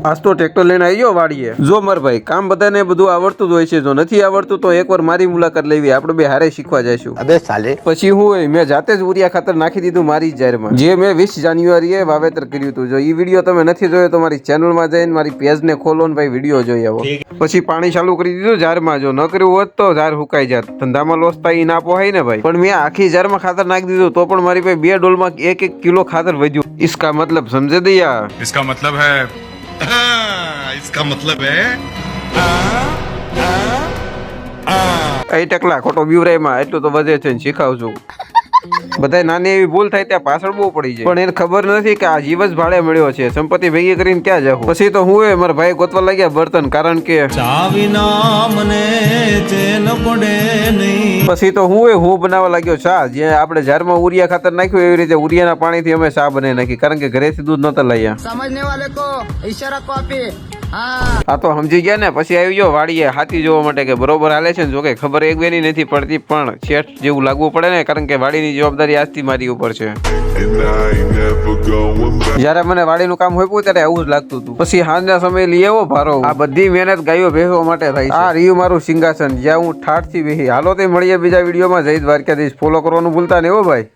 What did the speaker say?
આજ તો ટ્રેક્ટર લઈને આવી ગયો વાડીએ। જો માર ભાઈ કામ બધાને બધું આવડતું જ હોય છે, જો નથી આવડતું તો એકવાર મારી મુલાકાત લેવી, આપણે બે હારે શીખવા જઈશું। અબે સાલે પછી હું હોય મેં જાતે જ ઉરિયા ખાતર નાખી દીધું મારી જારમાં, જે મેં 20 જાન્યુઆરીએ વાવેતર કર્યું હતું। જો એ વિડીયો તમે નથી જોયો તો મારી ચેનલમાં જઈને મારી પેજને ખોલો ને ભાઈ વિડીયો જોઈ આવો। પછી પાણી ચાલુ કરી દીધું જારમાં, જો ન કર્યું હોત તો જાર હુકાઈ જાત, ધંધામાં લોસ થાય ના પોહાય ને ભાઈ। પણ મેં આખી જારમાં ખાતર નાખી દીધું તો પણ મારી ભાઈ 2 ડોલમાં 1-1 કિલો ખાતર વધ્યું। इसका मतलब समझे दिया? इसका मतलब है इसका मतलब है એ ટકલા ખોટો બીવરાયમાં એટલું તો વધે છે ને શીખાવજો। બધાય નાની એવી ભૂલ થાય ત્યાં પાછળ બહુ પડી જાય, પણ એને ખબર નથી કે આ જીવ જ ભાડે મળ્યો છે, સંપત્તિ ભેગી કરીને ક્યાં જાવ। પછી તો હું મારા ભાઈ ગોતવા લાગ્યા બર્તન, કારણ કે પછી તો હું બનાવવા લાગ્યો ચા, જે આપણે જારમાં ઉરિયા ખાતર નાખ્યું એવી રીતે ઉરિયાના પાણીથી અમે ચા બનાવી નાખી, કારણ કે ઘરેથી દૂધ નહોતા લાવ્યા। समझने वाले को इशारा कॉपी। આ તો સમજી ગયા ને। પછી આવી ગયો વાડીએ હાથી જોવા માટે કે બરોબર હાલે છે ને, જોકે ખબર એક બેની નથી પડતી, પણ શેઠ જેવું લાગવું પડે ને, કારણ કે વાડીની જવાબદારી આજથી મારી ઉપર છે। જયારે મને વાડીનું કામ હોપ્યું ત્યારે આવું જ લાગતું હતું। પછી સાંજના સમયે લઈ આવો ભારો, આ બધી મહેનત ગાયો ભેંસો માટે થાય છે। આ રહ્યું મારું સિંહાસન, જ્યાં હું ઠાઠથી બેહી। હાલો તે મળીએ બીજા વિડીયોમાં। જય દ્વારકાધીશ, ફોલો કરવાનું ભૂલતા નહીં હો ભાઈ।